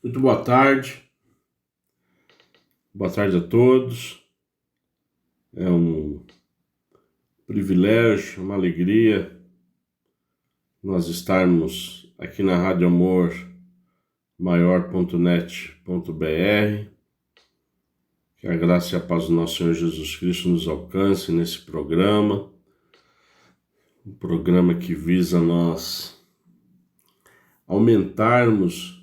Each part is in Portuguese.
Muito boa tarde a todos. É um privilégio, uma alegria nós estarmos aqui na Rádio Amor maior.net.br. Que a graça e a paz do nosso Senhor Jesus Cristo nos alcance nesse programa, um programa que visa nós aumentarmos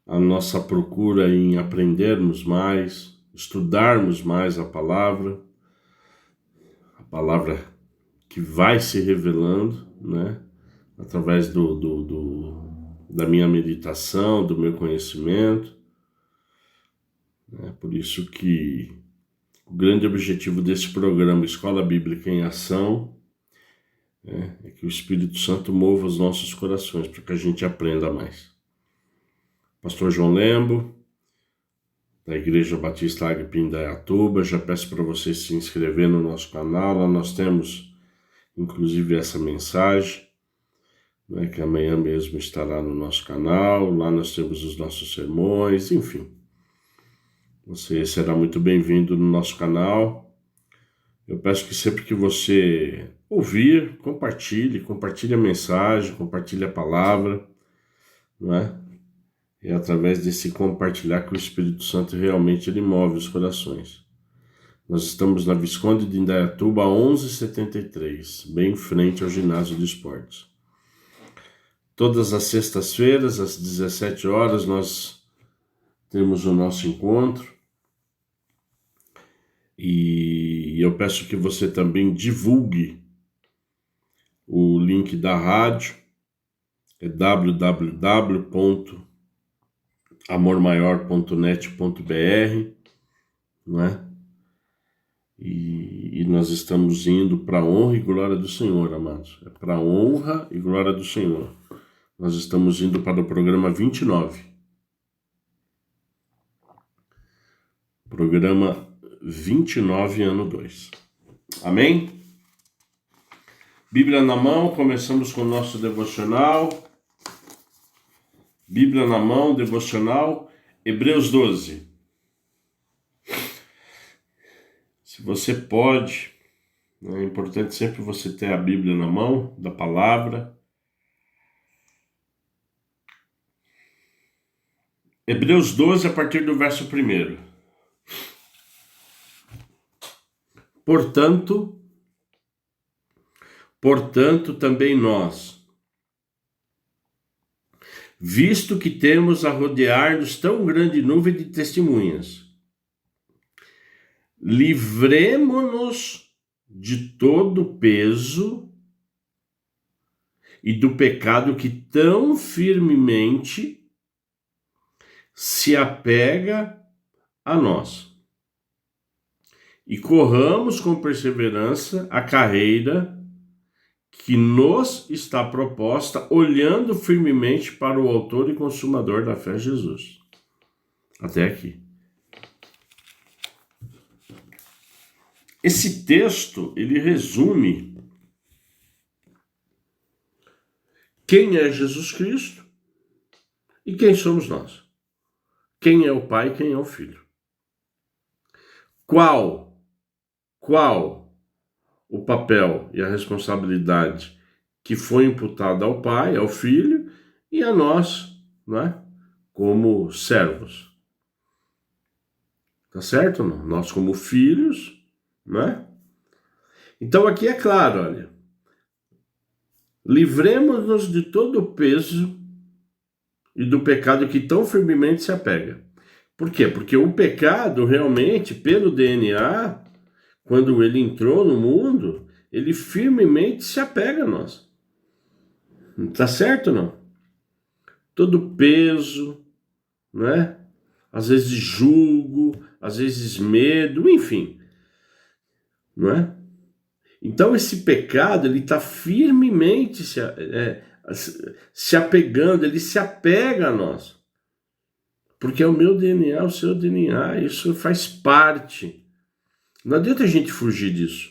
a nossa procura em aprendermos mais, estudarmos mais a palavra que vai se revelando, né, através da minha meditação, do meu conhecimento. É por isso que o grande objetivo desse programa Escola Bíblica em Ação é que o Espírito Santo mova os nossos corações para que a gente aprenda mais. Pastor João Lembo, da Igreja Batista Ágape em Indaiatuba, já peço para você se inscrever no nosso canal. Lá nós temos, inclusive, essa mensagem, né, que amanhã mesmo estará no nosso canal. Lá nós temos os nossos sermões, enfim. Você será muito bem-vindo no nosso canal. Eu peço que sempre que você ouvir, compartilhe a mensagem, compartilhe a palavra, não é? É através desse compartilhar que o Espírito Santo realmente ele move os corações. Nós estamos na Visconde de Indaiatuba 1173, bem em frente ao ginásio de esportes. Todas as sextas-feiras, às 17 horas, nós temos o nosso encontro. E eu peço que você também divulgue o link da rádio, é www.amormaior.net.br, não é? E nós estamos indo para a honra e glória do Senhor, amados. É para a honra e glória do Senhor. Nós estamos indo para o programa 29. Programa 29, ano 2. Amém? Bíblia na mão, começamos com o nosso devocional. Bíblia na mão, devocional, Hebreus 12. Se você pode, é importante sempre você ter a Bíblia na mão, da palavra. Hebreus 12, a partir do verso 1. Portanto, também nós, visto que temos a rodear-nos tão grande nuvem de testemunhas, livremo-nos de todo o peso e do pecado que tão firmemente se apega a nós. E corramos com perseverança a carreira que nos está proposta, olhando firmemente para o autor e consumador da fé, Jesus. Até aqui. Esse texto, ele resume quem é Jesus Cristo e quem somos nós. Quem é o Pai e quem é o Filho. Qual o papel e a responsabilidade que foi imputada ao Pai, ao Filho e a nós, não é? Como servos. Tá certo ou não? Nós como filhos, não é? Então aqui é claro, olha. Livremos-nos de todo o peso e do pecado que tão firmemente se apega. Por quê? Porque o pecado realmente, pelo DNA, quando ele entrou no mundo, ele firmemente se apega a nós. Tá certo ou não? Todo peso, né? Às vezes julgo, às vezes medo, enfim. Não é? Então esse pecado, ele está firmemente se apegando, ele se apega a nós. Porque é o meu DNA, o seu DNA, isso faz parte. Não adianta a gente fugir disso.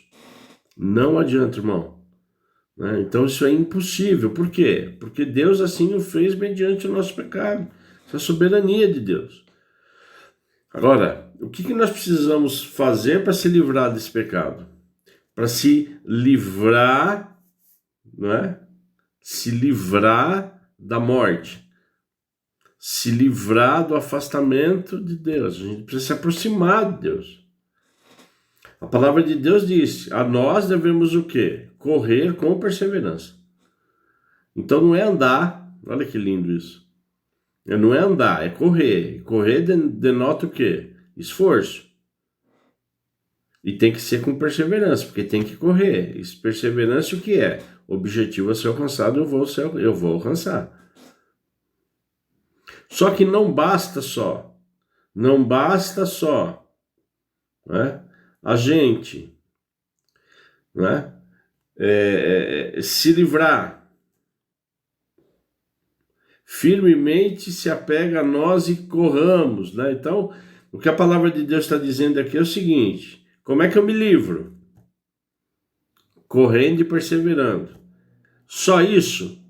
Não adianta, irmão. Né? Então isso é impossível. Por quê? Porque Deus assim o fez mediante o nosso pecado. Isso é a soberania de Deus. Agora, o que nós precisamos fazer para se livrar desse pecado? Para se livrar, não é? Se livrar da morte. Se livrar do afastamento de Deus. A gente precisa se aproximar de Deus. A palavra de Deus diz, a nós devemos o quê? Correr com perseverança. Então não é andar, olha que lindo isso. Não é andar, é correr. Correr denota o quê? Esforço. E tem que ser com perseverança, porque tem que correr. Perseverança o que é? O objetivo a ser alcançado, eu vou alcançar. Só que não basta só. Não basta só, né? A gente, né? Se livrar. Firmemente se apega a nós e corramos, né? Então, o que a palavra de Deus está dizendo aqui é o seguinte: como é que eu me livro? Correndo e perseverando. Só isso?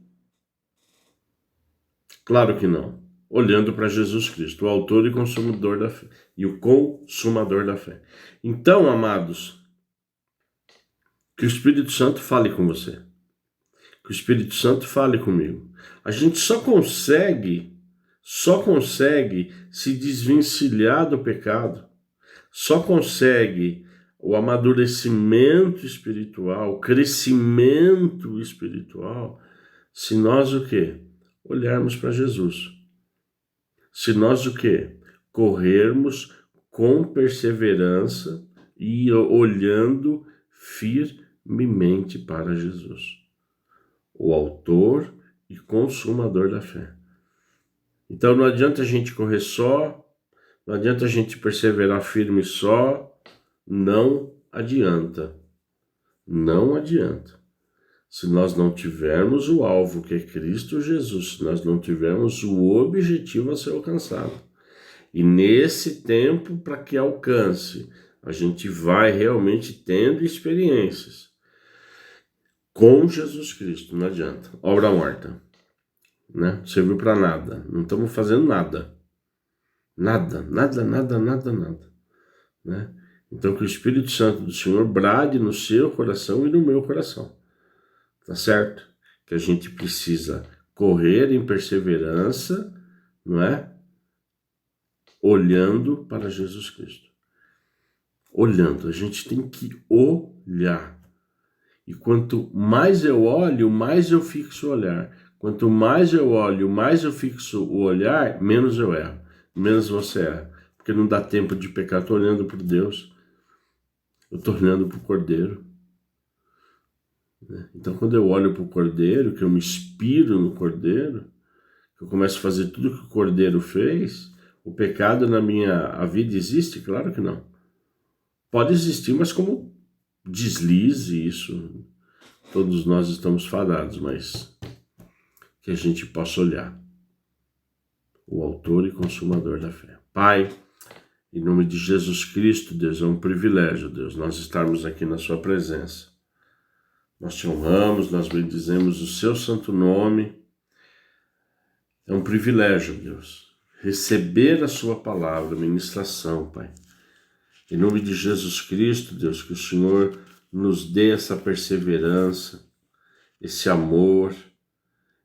Claro que não. Olhando para Jesus Cristo, o autor e consumador da fé. E o consumador da fé. Então, amados, que o Espírito Santo fale com você. Que o Espírito Santo fale comigo. A gente só consegue se desvencilhar do pecado, só consegue o amadurecimento espiritual, o crescimento espiritual, se nós o quê? Olharmos para Jesus. Se nós o quê? Corrermos com perseverança e olhando firmemente para Jesus, o autor e consumador da fé. Então não adianta a gente correr só, não adianta a gente perseverar firme só, não adianta. Não adianta. Se nós não tivermos o alvo que é Cristo Jesus, se nós não tivermos o objetivo a ser alcançado. E nesse tempo, para que alcance, a gente vai realmente tendo experiências com Jesus Cristo, não adianta. Obra morta. Né? Serviu para nada. Não estamos fazendo nada. Nada. Né? Então que o Espírito Santo do Senhor brade no seu coração e no meu coração. Tá certo? Que a gente precisa correr em perseverança, não é? Olhando para Jesus Cristo. Olhando. A gente tem que olhar. E quanto mais eu olho, mais eu fixo o olhar. Quanto mais eu olho, mais eu fixo o olhar, menos eu erro, menos você erra. Porque não dá tempo de pecar. Estou olhando para Deus, eu estou olhando para o Cordeiro. Então, quando eu olho para o Cordeiro, que eu me inspiro no Cordeiro, que eu começo a fazer tudo que o Cordeiro fez, o pecado na minha vida existe? Claro que não. Pode existir, mas como deslize, isso todos nós estamos fadados, mas que a gente possa olhar o autor e consumador da fé. Pai, em nome de Jesus Cristo, Deus, é um privilégio, Deus, nós estarmos aqui na sua presença. Nós te honramos, nós bendizemos o seu santo nome. É um privilégio, Deus, receber a sua palavra, ministração, Pai. Em nome de Jesus Cristo, Deus, que o Senhor nos dê essa perseverança, esse amor,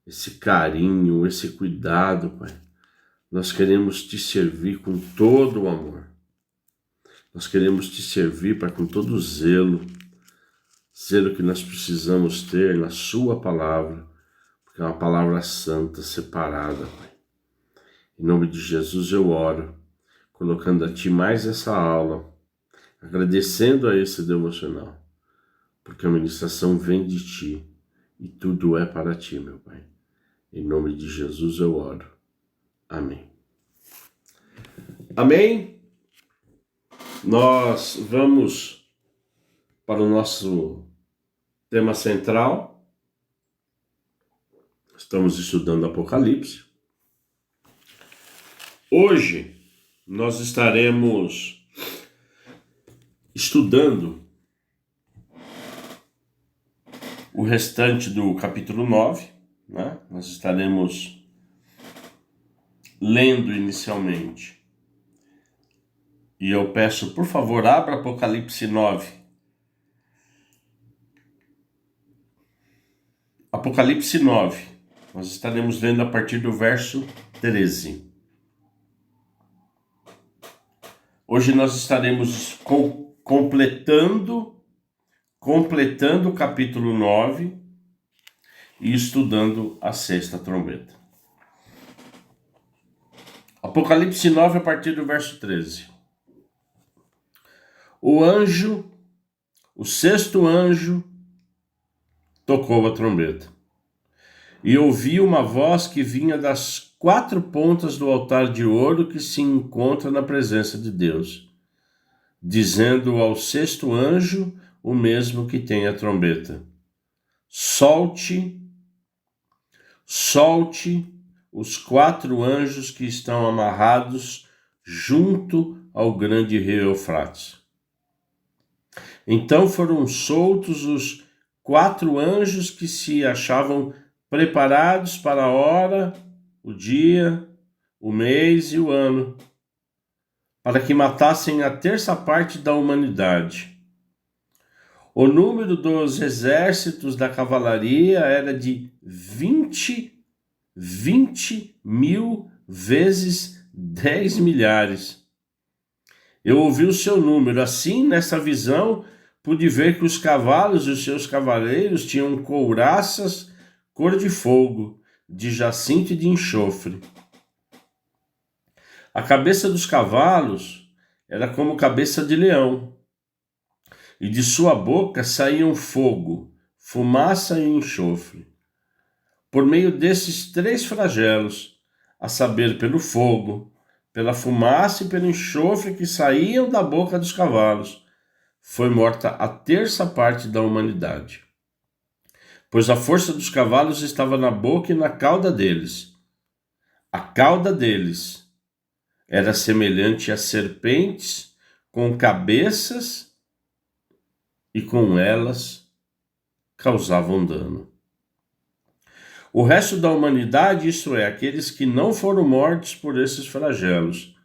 esse carinho, esse cuidado, Pai. Nós queremos te servir com todo o amor. Nós queremos te servir, Pai, com todo o zelo que nós precisamos ter na sua palavra, porque é uma palavra santa, separada, Pai. Em nome de Jesus eu oro, colocando a ti mais essa aula, agradecendo a esse devocional, porque a ministração vem de ti e tudo é para ti, meu Pai. Em nome de Jesus eu oro. Amém. Amém? Nós vamos para o nosso tema central. Estamos estudando Apocalipse. Hoje nós estaremos estudando o restante do capítulo 9, né? Nós estaremos lendo inicialmente. E eu peço, por favor, abra Apocalipse 9. Apocalipse 9. Nós estaremos lendo a partir do verso 13. Hoje nós estaremos completando o capítulo 9 e estudando a sexta trombeta. Apocalipse 9, a partir do verso 13. O sexto anjo, tocou a trombeta. E ouvi uma voz que vinha das 4 pontas do altar de ouro que se encontra na presença de Deus, dizendo ao sexto anjo, o mesmo que tem a trombeta: solte os 4 anjos que estão amarrados junto ao grande rio Eufrates. Então foram soltos os 4 anjos que se achavam preparados para a hora, o dia, o mês e o ano, para que matassem a terça parte da humanidade. O número dos exércitos da cavalaria era de 20 mil vezes 10 milhares. Eu ouvi o seu número. Assim, nessa visão, pude ver que os cavalos e os seus cavaleiros tinham couraças cor de fogo, de jacinto e de enxofre. A cabeça dos cavalos era como cabeça de leão, e de sua boca saíam fogo, fumaça e enxofre. Por meio desses 3 flagelos, a saber, pelo fogo, pela fumaça e pelo enxofre que saíam da boca dos cavalos, foi morta a terça parte da humanidade. Pois a força dos cavalos estava na boca e na cauda deles. A cauda deles era semelhante a serpentes com cabeças, e com elas causavam dano. O resto da humanidade, isto é, aqueles que não foram mortos por esses flagelos,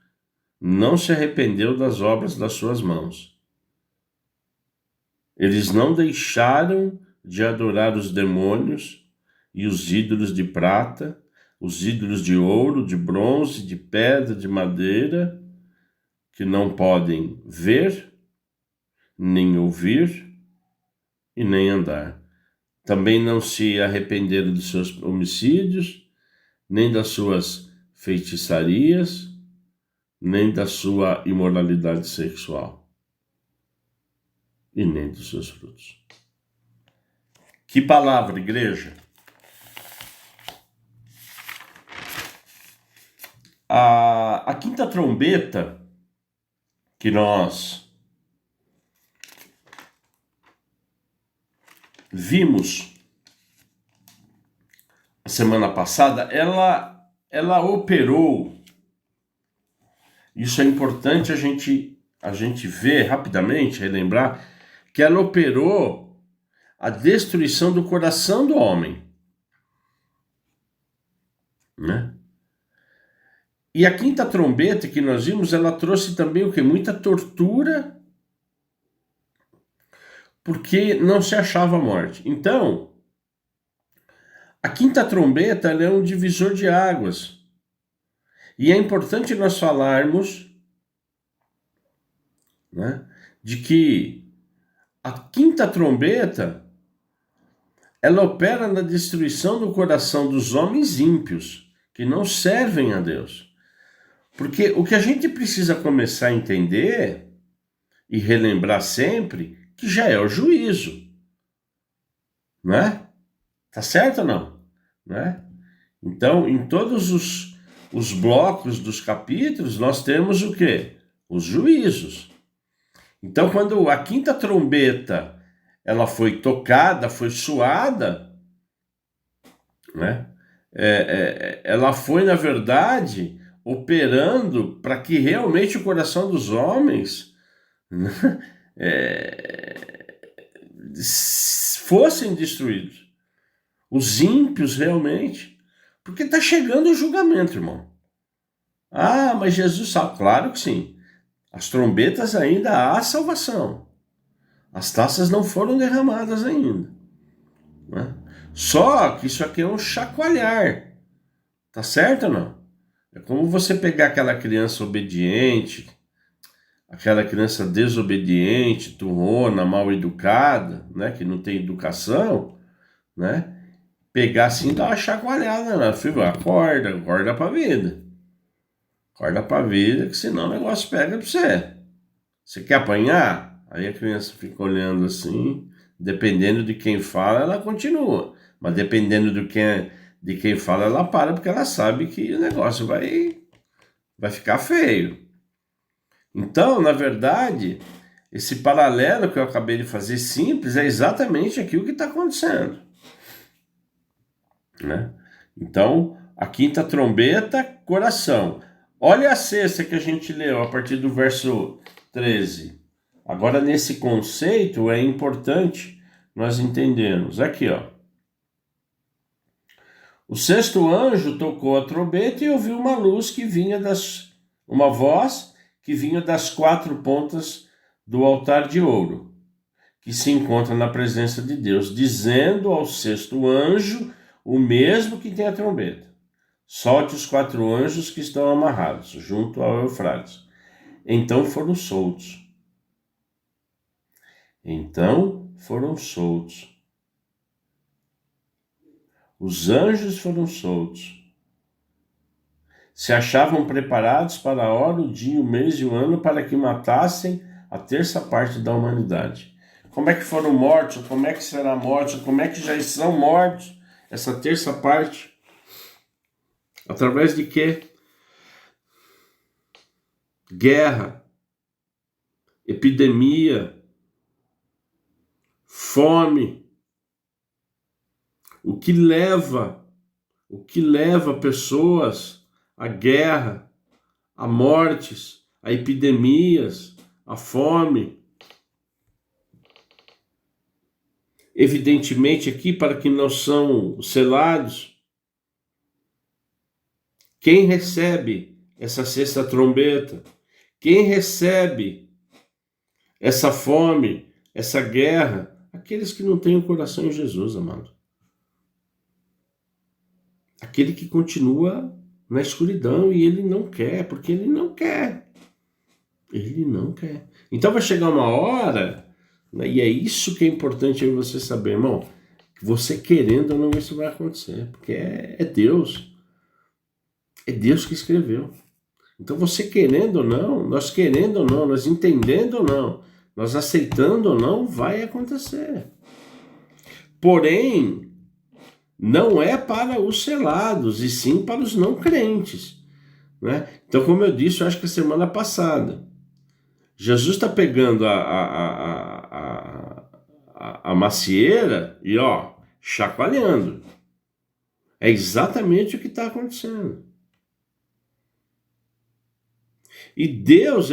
não se arrependeu das obras das suas mãos. Eles não deixaram de adorar os demônios e os ídolos de prata, os ídolos de ouro, de bronze, de pedra, de madeira, que não podem ver, nem ouvir e nem andar. Também não se arrependeram dos seus homicídios, nem das suas feitiçarias, nem da sua imoralidade sexual, e nem dos seus frutos. Que palavra, igreja! A quinta trombeta que nós vimos a semana passada, ela operou. Isso é importante a gente ver rapidamente, relembrar, que ela operou a destruição do coração do homem, né? E a quinta trombeta que nós vimos, ela trouxe também o quê? Muita tortura, porque não se achava a morte. Então, a quinta trombeta, ela é um divisor de águas. E é importante nós falarmos, né, de que a quinta trombeta, ela opera na destruição do coração dos homens ímpios, que não servem a Deus. Porque o que a gente precisa começar a entender e relembrar sempre, que já é o juízo, né? Tá certo ou não? Né? Então, em todos os blocos dos capítulos, nós temos o quê? Os juízos. Então, quando a quinta trombeta ela foi tocada, foi soada, né? Ela foi, na verdade, operando para que realmente o coração dos homens fossem destruídos. Os ímpios realmente. Porque está chegando o julgamento, irmão. Ah, mas Jesus salva. Claro que sim. As trombetas ainda há salvação. As taças não foram derramadas ainda, né? Só que isso aqui é um chacoalhar. Tá certo ou não? É como você pegar aquela criança obediente, aquela criança desobediente, turrona, mal educada, né, que não tem educação, né? Pegar assim e dar uma chacoalhada, né? Filho, acorda pra vida. Acorda pra vida, que senão o negócio pega pra você. Você quer apanhar? Aí a criança fica olhando assim, dependendo de quem fala, ela continua. Mas dependendo de quem fala, ela para, porque ela sabe que o negócio vai ficar feio. Então, na verdade, esse paralelo que eu acabei de fazer simples é exatamente aquilo que está acontecendo, né? Então, a quinta trombeta, coração. Olha a sexta que a gente leu a partir do verso 13. Agora, nesse conceito, é importante nós entendermos. Aqui, ó. O sexto anjo tocou a trombeta e ouviu uma voz que vinha das quatro pontas do altar de ouro, que se encontra na presença de Deus, dizendo ao sexto anjo, o mesmo que tem a trombeta: solte os quatro anjos que estão amarrados junto ao Eufrates. Então foram soltos. Então foram soltos. Os anjos foram soltos. Se achavam preparados para a hora, o dia, o mês e o ano para que matassem a terça parte da humanidade. Como é que foram mortos? Como é que será mortos? Como é que já são mortos essa terça parte? Através de quê? Guerra, epidemia, fome. O que leva pessoas à guerra, a mortes, a epidemias, a fome. Evidentemente aqui, para que não são selados, quem recebe essa sexta trombeta? Quem recebe essa fome, essa guerra? Aqueles que não têm o coração em Jesus, amado. Aquele que continua na escuridão e ele não quer, porque ele não quer. Ele não quer. Então vai chegar uma hora, né, e é isso que é importante você saber, irmão, que você querendo ou não, isso vai acontecer, porque é Deus. É Deus que escreveu. Então você querendo ou não, nós querendo ou não, nós entendendo ou não, nós aceitando ou não, vai acontecer. Porém, não é para os selados, e sim para os não crentes, né? Então, como eu disse, eu acho que a semana passada, Jesus está pegando a macieira e, ó, chacoalhando. É exatamente o que está acontecendo. E Deus,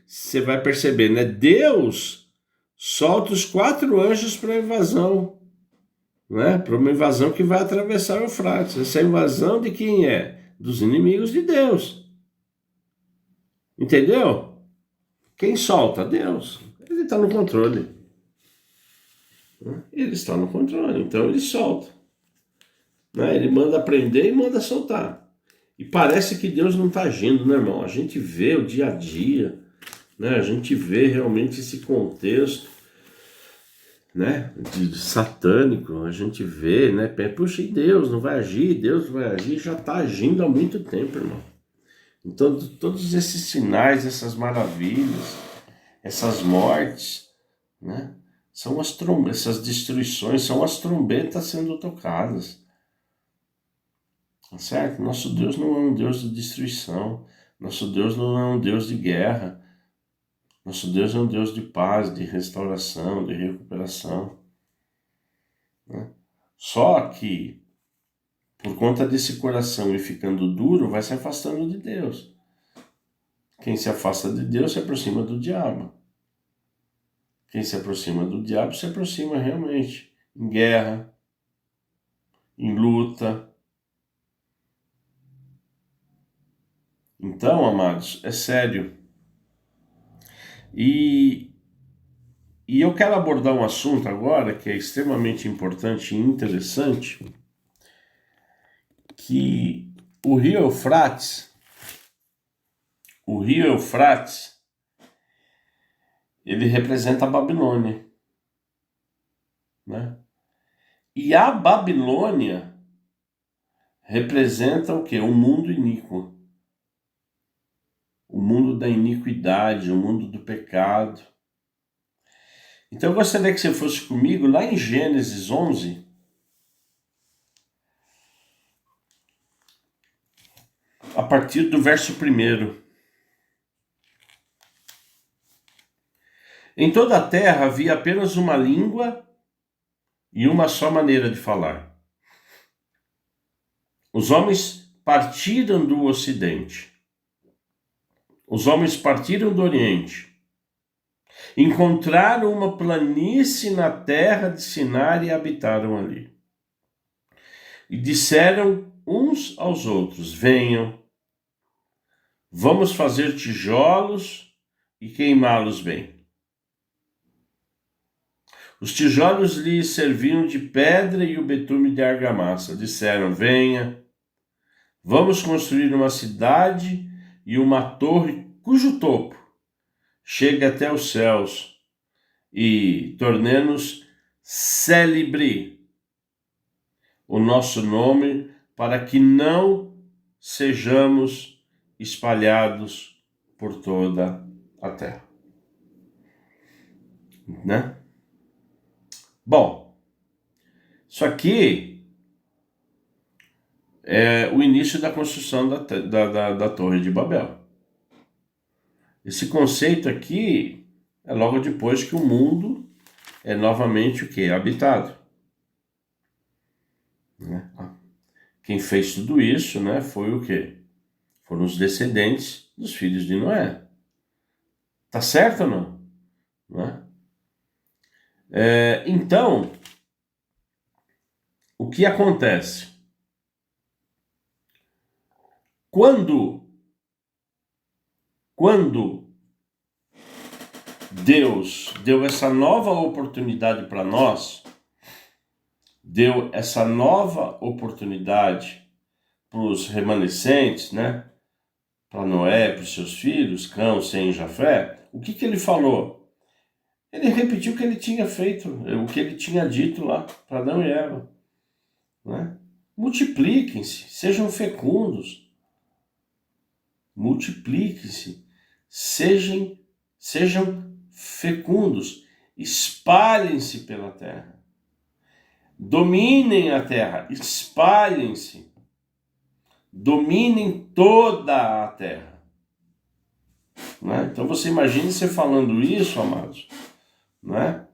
você vai perceber, né? Deus solta os quatro anjos para a invasão, né? Para uma invasão que vai atravessar o Eufrates. Essa invasão de quem é? Dos inimigos de Deus. Entendeu? Quem solta? Deus. Ele está no controle. Ele está no controle, então ele solta, né? Ele manda prender e manda soltar. E parece que Deus não está agindo, né, irmão? A gente vê o dia a dia, né? A gente vê realmente esse contexto, né, de satânico. A gente vê, né? Puxa, e Deus não vai agir? Deus vai agir? Já está agindo há muito tempo, irmão. Então, todos esses sinais, essas maravilhas, essas mortes, né? São essas destruições, são as trombetas sendo tocadas. Tá certo? Nosso Deus não é um Deus de destruição. Nosso Deus não é um Deus de guerra. Nosso Deus é um Deus de paz, de restauração, de recuperação, né? Só que, por conta desse coração ir ficando duro, vai se afastando de Deus. Quem se afasta de Deus se aproxima do diabo. Quem se aproxima do diabo se aproxima realmente em guerra, em luta, Então, amados, é sério. E eu quero abordar um assunto agora que é extremamente importante e interessante, que o rio Eufrates, ele representa a Babilônia, né? E a Babilônia representa o quê? O mundo iníquo. O mundo da iniquidade, o mundo do pecado. Então eu gostaria que você fosse comigo lá em Gênesis 11, a partir do verso 1. Em toda a terra havia apenas uma língua e uma só maneira de falar. Os homens partiram do ocidente. Os homens partiram do oriente. Encontraram uma planície na terra de Sinar e habitaram ali. E disseram uns aos outros: venham, vamos fazer tijolos e queimá-los bem. Os tijolos lhes serviam de pedra e o betume de argamassa. Disseram: venha, vamos construir uma cidade e uma torre cujo topo chegue até os céus e tornemos célebre o nosso nome, para que não sejamos espalhados por toda a terra. Né? Bom, isso aqui é o início da construção da Torre de Babel. Esse conceito aqui é logo depois que o mundo é novamente o quê? Habitado. Né? Quem fez tudo isso, né, foi o quê? Foram os descendentes dos filhos de Noé. Tá certo ou não? Né? Então, o que acontece? Quando Deus deu essa nova oportunidade para nós, deu essa nova oportunidade para os remanescentes, né? Para Noé, para os seus filhos, Cão, Sem e Jafé, o que ele falou? Ele repetiu o que ele tinha feito, o que ele tinha dito lá para Adão e Eva. Né? Multipliquem-se, sejam fecundos. Multipliquem-se, sejam fecundos, espalhem-se pela terra. Dominem a terra, espalhem-se. Dominem toda a terra. Né? Então você imagine você falando isso, amados, né?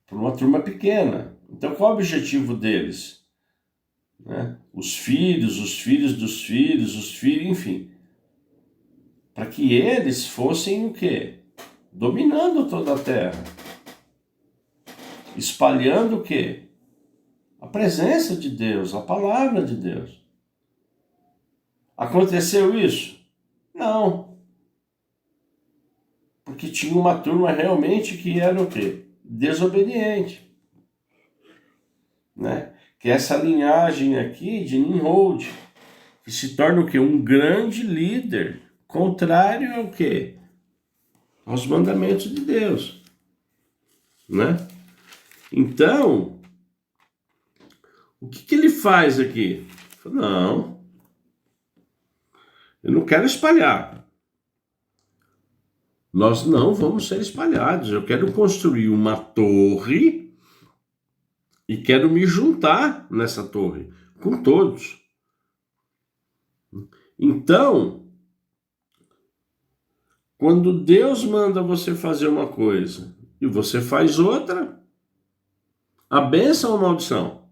Para uma turma pequena. Então qual é o objetivo deles? Né? Os filhos dos filhos, enfim. Para que eles fossem o quê? Dominando toda a terra. Espalhando o quê? A presença de Deus, a palavra de Deus. Aconteceu isso? Não. Porque tinha uma turma realmente que era o quê? Desobediente. Né? Que é essa linhagem aqui de Nimrod, que se torna o quê? Um grande líder, contrário ao quê? Aos mandamentos de Deus. Né? Então, o que ele faz aqui? Não, eu não quero espalhar. Nós não vamos ser espalhados. Eu quero construir uma torre e quero me juntar nessa torre com todos. Então, quando Deus manda você fazer uma coisa e você faz outra, a bênção ou a maldição?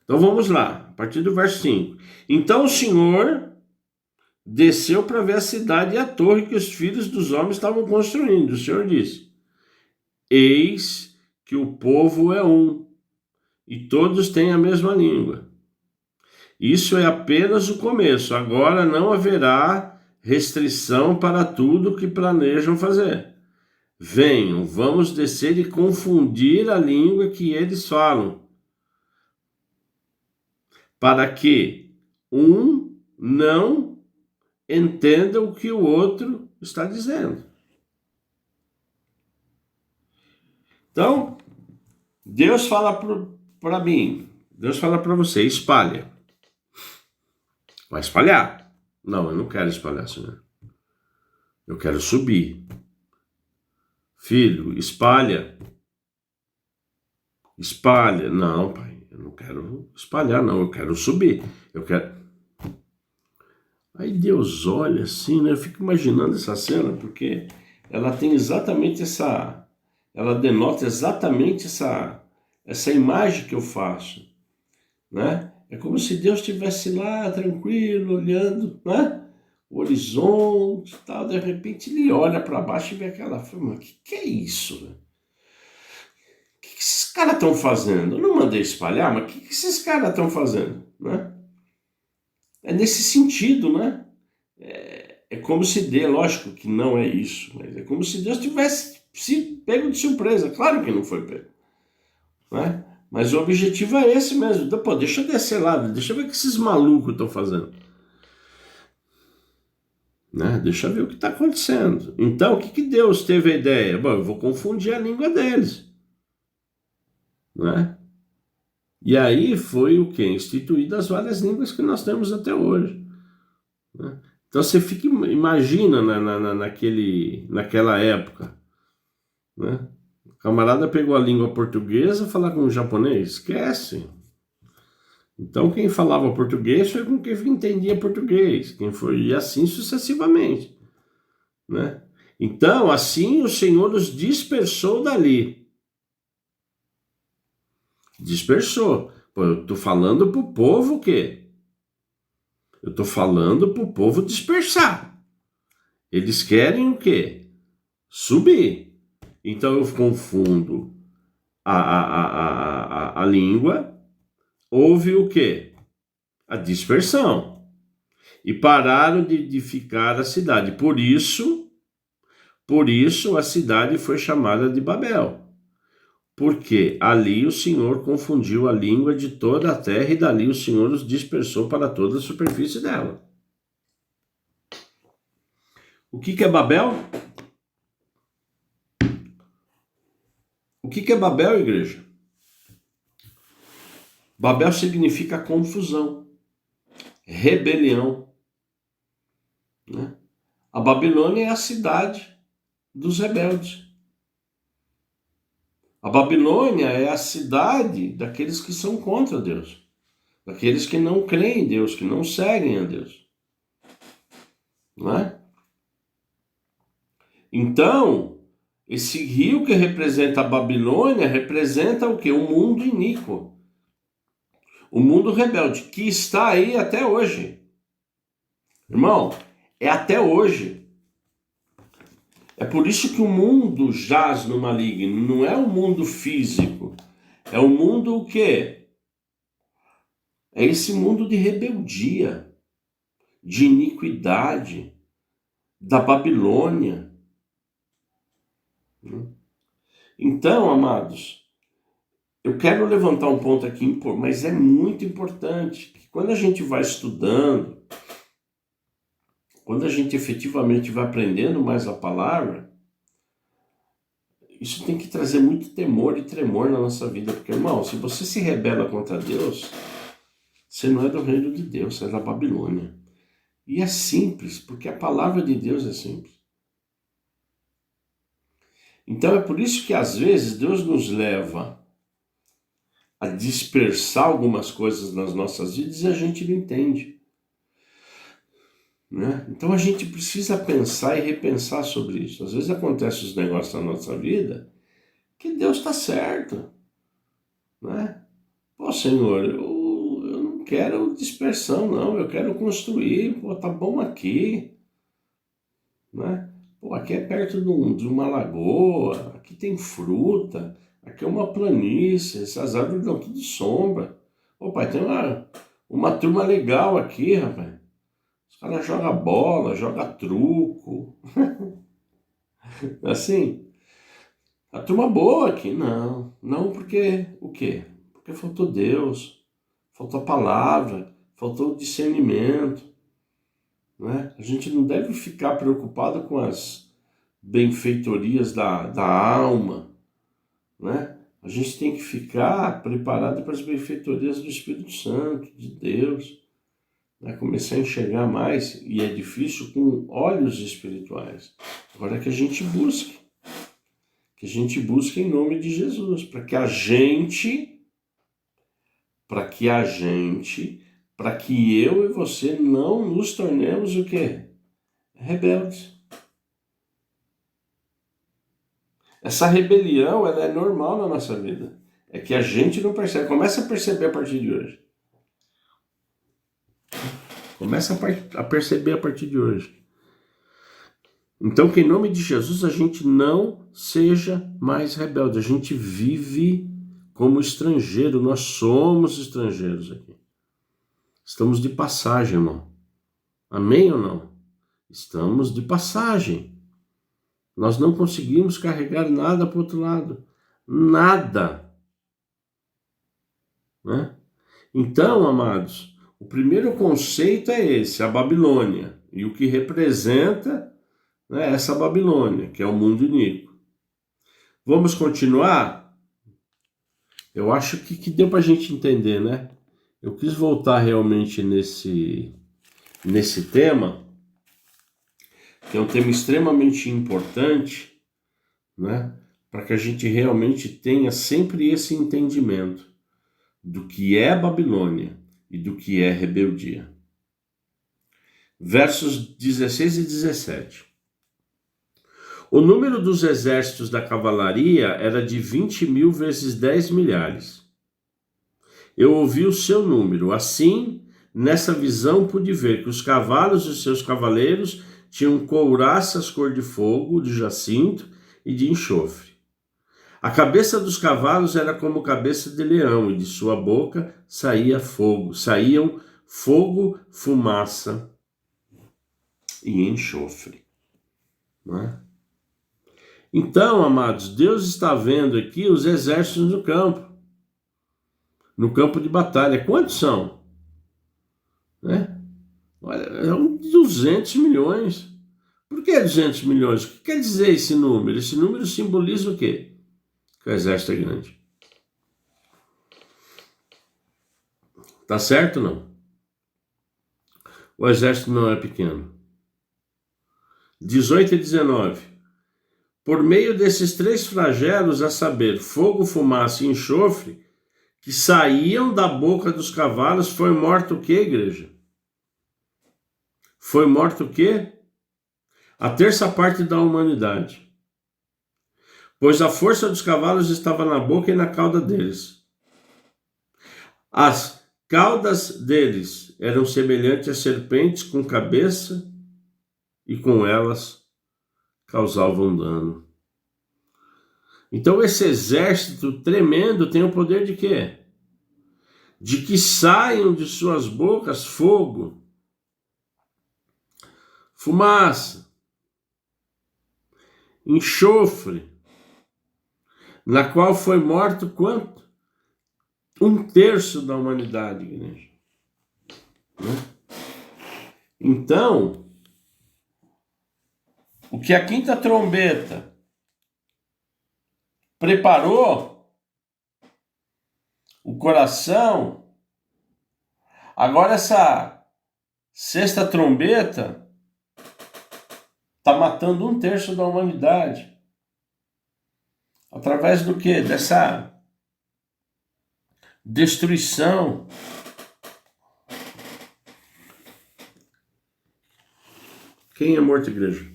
Então vamos lá, a partir do verso 5. Então o Senhor desceu para ver a cidade e a torre que os filhos dos homens estavam construindo. O Senhor disse: eis que o povo é um, e todos têm a mesma língua. Isso é apenas o começo. Agora não haverá restrição para tudo que planejam fazer. Venham, vamos descer e confundir a língua que eles falam, para que um não entenda o que o outro está dizendo. Então, Deus fala para mim, Deus fala para você, espalha. Vai espalhar? Não, eu não quero espalhar, Senhor. Eu quero subir. Filho, espalha. Espalha. Não, pai, eu não quero espalhar, não. Eu quero subir. Eu quero... Aí Deus olha assim, né? Eu fico imaginando essa cena, porque ela tem exatamente essa... Ela denota exatamente essa imagem que eu faço, né? É como se Deus estivesse lá, tranquilo, olhando, né? O horizonte e tal. De repente ele olha para baixo e vê aquela forma. Que é isso, né? O que esses caras estão fazendo? Eu não mandei espalhar, mas o que esses caras estão fazendo, né? É nesse sentido, né? É como se Deus, lógico que não é isso, mas é como se Deus tivesse se pego de surpresa. Claro que não foi pego, né? Mas o objetivo é esse mesmo. Então, pô, deixa eu descer lá, deixa eu ver o que esses malucos estão fazendo, né? Deixa eu ver o que está acontecendo. Então, o que Deus teve a ideia? Bom, eu vou confundir a língua deles, né? E aí foi o quê? Instituído as várias línguas que nós temos até hoje, né? Então você fica, imagina naquela época, né? O camarada pegou a língua portuguesa, falar com o japonês, esquece. Então quem falava português foi com quem entendia português, quem foi, e assim sucessivamente, né? Então assim o Senhor os dispersou dali. Dispersou. Pô, eu tô falando pro povo o quê? Eu tô falando pro povo dispersar. Eles querem o quê? Subir. Então eu confundo a língua. Houve o quê? A dispersão. E pararam de edificar a cidade. Por isso a cidade foi chamada de Babel. Porque ali o Senhor confundiu a língua de toda a terra e dali o Senhor os dispersou para toda a superfície dela. O que é Babel? O que é Babel, igreja? Babel significa confusão, rebelião, né? A Babilônia é a cidade dos rebeldes. A Babilônia é a cidade daqueles que são contra Deus, daqueles que não creem em Deus, que não seguem a Deus, não é? Então, esse rio que representa a Babilônia representa o quê? O mundo iníquo, o mundo rebelde, que está aí até hoje. Irmão, é até hoje. É por isso que o mundo jaz no maligno. Não é o mundo físico. É o mundo o quê? É esse mundo de rebeldia, de iniquidade, da Babilônia. Então, amados, eu quero levantar um ponto aqui, mas é muito importante que quando a gente vai estudando, quando a gente efetivamente vai aprendendo mais a palavra, isso tem que trazer muito temor e tremor na nossa vida, porque, irmão, se você se rebela contra Deus, você não é do reino de Deus, você é da Babilônia. E é simples, porque a palavra de Deus é simples. Então é por isso que às vezes Deus nos leva a dispersar algumas coisas nas nossas vidas e a gente não entende, né? Então a gente precisa pensar e repensar sobre isso. Às vezes acontecem os negócios na nossa vida que Deus está certo, né? Pô, Senhor, eu não quero dispersão, não. Eu quero construir. Pô, tá bom aqui, né? Pô, aqui é perto de uma lagoa, aqui tem fruta, aqui é uma planície, essas árvores dão tudo sombra. Ô, pai, tem uma turma legal aqui, rapaz. Os caras jogam bola, jogam truco. Assim, a turma boa aqui, não. Não porque o quê? Porque faltou Deus, faltou a palavra, faltou o discernimento, né? A gente não deve ficar preocupado com as benfeitorias da alma, né? A gente tem que ficar preparado para as benfeitorias do Espírito Santo, de Deus, né? Começar a enxergar mais, e é difícil com olhos espirituais. Agora que a gente busque em nome de Jesus, para que eu e você não nos tornemos o quê? Rebeldes. Essa rebelião, ela é normal na nossa vida. É que a gente não percebe. Começa a perceber a partir de hoje. Começa a perceber a partir de hoje. Então, que em nome de Jesus a gente não seja mais rebelde. A gente vive como estrangeiro. Nós somos estrangeiros aqui. Estamos de passagem, irmão. Amém ou não? Estamos de passagem. Nós não conseguimos carregar nada para o outro lado. Nada. Né? Então, amados, o primeiro conceito é esse, a Babilônia. E o que representa, né, essa Babilônia, que é o mundo iníquo. Vamos continuar? Eu acho que deu para a gente entender, né? Eu quis voltar realmente nesse tema, que é um tema extremamente importante, né? Para que a gente realmente tenha sempre esse entendimento do que é Babilônia e do que é rebeldia. Versos 16 e 17. O número dos exércitos da cavalaria era de 20.000 vezes 10 milhares. Eu ouvi o seu número. Assim, nessa visão pude ver que os cavalos e seus cavaleiros tinham couraças cor de fogo, de jacinto e de enxofre. A cabeça dos cavalos era como cabeça de leão, e de sua boca saíam fogo, fumaça e enxofre. Não é? Então, amados, Deus está vendo aqui os exércitos no campo de batalha. Quantos são? Né? Olha, é 200 milhões. Por que 200 milhões? O que quer dizer esse número? Esse número simboliza o quê? Que o exército é grande. Tá certo ou não? O exército não é pequeno. 18 e 19. Por meio desses três flagelos, a saber, fogo, fumaça e enxofre, que saíam da boca dos cavalos, foi morto o quê, igreja? Foi morto o quê? A terça parte da humanidade. Pois a força dos cavalos estava na boca e na cauda deles. As caudas deles eram semelhantes a serpentes com cabeça, e com elas causavam dano. Então esse exército tremendo tem o poder de quê? De que saiam de suas bocas fogo, fumaça, enxofre, na qual foi morto quanto? 1/3 da humanidade, igreja. Então, o que a quinta trombeta preparou o coração, agora essa sexta trombeta está matando 1/3 da humanidade. Através do quê? Dessa destruição. Quem é morto, igreja?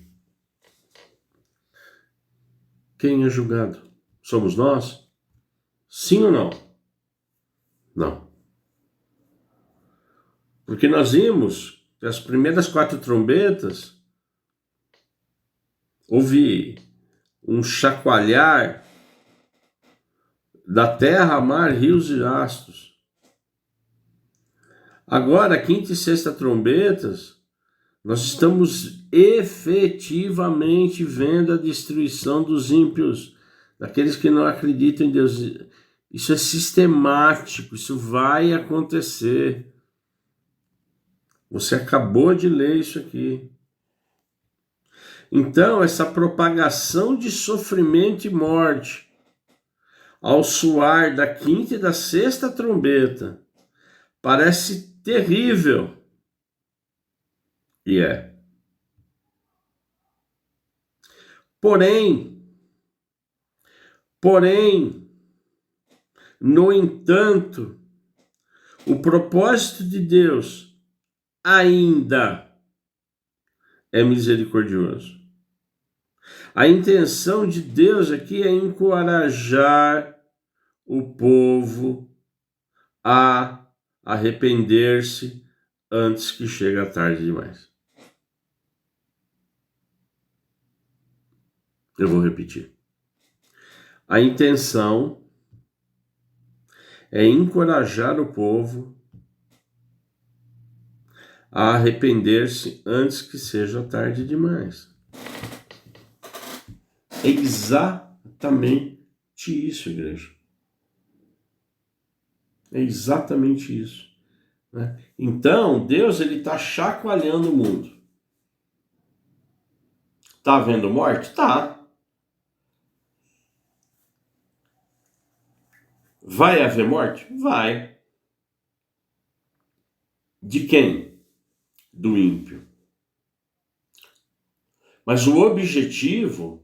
Quem é julgado? Somos nós? Sim ou não? Não. Porque nós vimos que as primeiras 4 trombetas houve um chacoalhar da terra, mar, rios e astros. Agora, a quinta e sexta trombetas, nós estamos efetivamente vendo a destruição dos ímpios, daqueles que não acreditam em Deus. Isso é sistemático, isso vai acontecer. Você acabou de ler isso aqui. Então, essa propagação de sofrimento e morte, ao soar da quinta e da sexta trombeta, parece terrível. E é. Porém, no entanto, o propósito de Deus ainda é misericordioso. A intenção de Deus aqui é encorajar o povo a arrepender-se antes que chegue tarde demais. Eu vou repetir. A intenção é encorajar o povo a arrepender-se antes que seja tarde demais. É exatamente isso, igreja. É exatamente isso. Né? Então, Deus está chacoalhando o mundo. Tá havendo morte? Tá. Vai haver morte? Vai. De quem? Do ímpio. Mas o objetivo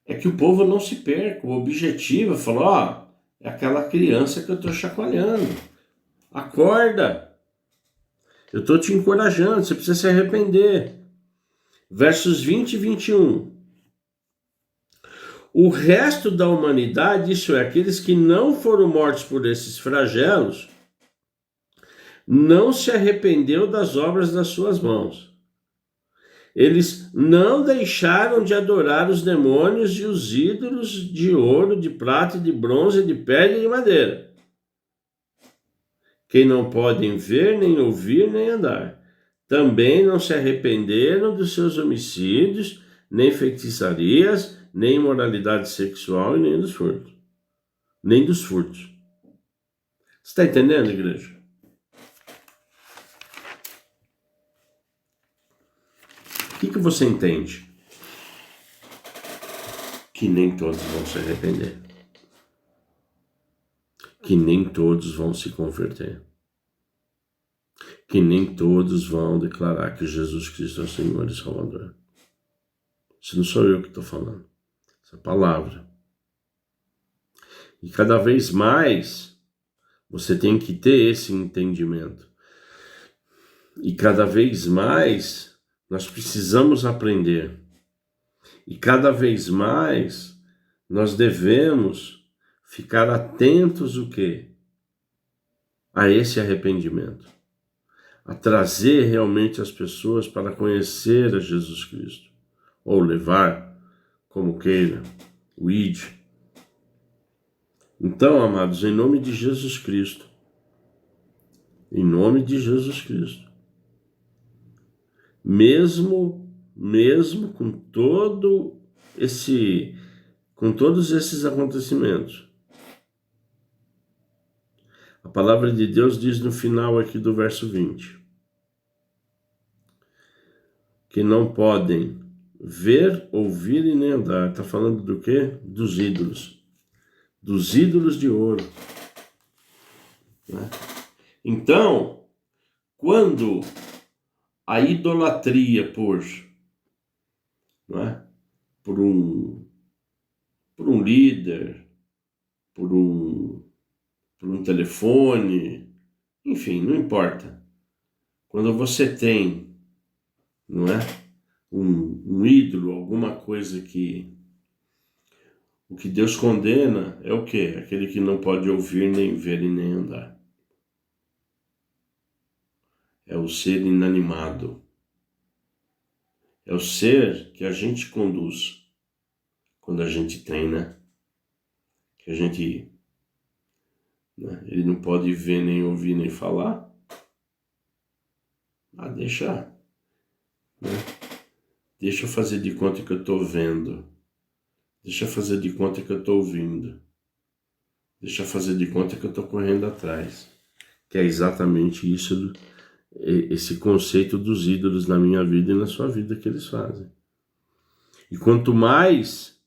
é que o povo não se perca. O objetivo é falar, é aquela criança que eu estou chacoalhando. Acorda. Eu estou te encorajando, você precisa se arrepender. Versos 20 e 21. O resto da humanidade, isso é, aqueles que não foram mortos por esses flagelos, não se arrependeu das obras das suas mãos. Eles não deixaram de adorar os demônios e os ídolos de ouro, de prata, de bronze, de pedra e de madeira, que não podem ver, nem ouvir, nem andar. Também não se arrependeram dos seus homicídios, nem feitiçarias, nem imoralidade sexual e nem dos furtos. Nem dos furtos. Você está entendendo, igreja? O que você entende? Que nem todos vão se arrepender. Que nem todos vão se converter. Que nem todos vão declarar que Jesus Cristo é o Senhor e Salvador. Isso não sou eu que estou falando. Essa palavra. E cada vez mais você tem que ter esse entendimento. E cada vez mais nós precisamos aprender. E cada vez mais nós devemos ficar atentos o quê? A esse arrependimento. A trazer realmente as pessoas para conhecer a Jesus Cristo. Ou levar, como queira, o ID. Então, amados, em nome de Jesus Cristo, mesmo com todos esses acontecimentos, a palavra de Deus diz no final aqui do verso 20, que não podem ver, ouvir e nem andar. Está falando do quê? Dos ídolos de ouro. Né? Então, quando a idolatria não é? por um líder, por um telefone, enfim, não importa. Quando você tem, não é? Um ídolo, alguma coisa que o que Deus condena é o quê? Aquele que não pode ouvir, nem ver e nem andar. É o ser inanimado. É o ser que a gente conduz quando a gente treina, que a gente né? Ele não pode ver, nem ouvir, nem falar. Deixa, né? Deixa eu fazer de conta que eu estou vendo. Deixa eu fazer de conta que eu estou ouvindo. Deixa eu fazer de conta que eu estou correndo atrás. Que é exatamente isso, esse conceito dos ídolos na minha vida e na sua vida que eles fazem. E quanto mais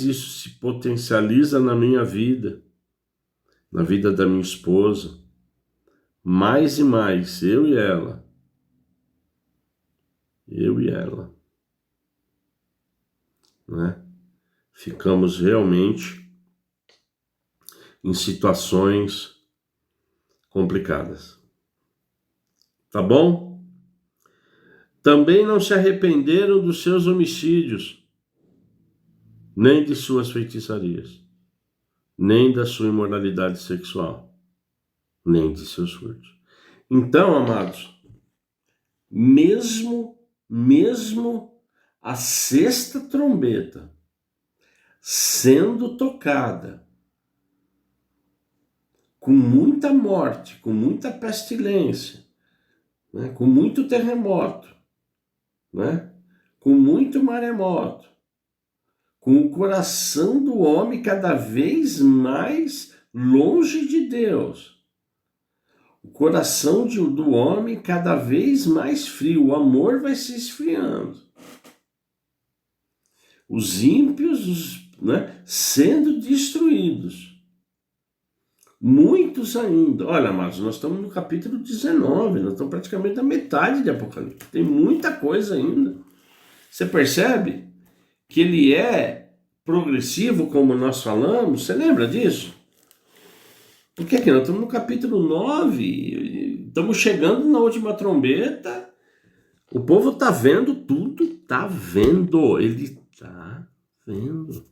isso se potencializa na minha vida, na vida da minha esposa, mais e mais eu e ela, né, ficamos realmente em situações complicadas. Tá bom? Também não se arrependeram dos seus homicídios, nem de suas feitiçarias, nem da sua imoralidade sexual, nem de seus furtos. Então, amados, mesmo a sexta trombeta sendo tocada, com muita morte, com muita pestilência, né, com muito terremoto, né, com muito maremoto, com o coração do homem cada vez mais longe de Deus, o coração do homem cada vez mais frio, o amor vai se esfriando. Os ímpios, né, sendo destruídos. Muitos ainda. Olha, amados, nós estamos no capítulo 19, nós estamos praticamente na metade de Apocalipse. Tem muita coisa ainda. Você percebe que ele é progressivo, como nós falamos? Você lembra disso? Porque aqui nós estamos no capítulo 9, estamos chegando na última trombeta, o povo está vendo tudo, está vendo, ele está vendo.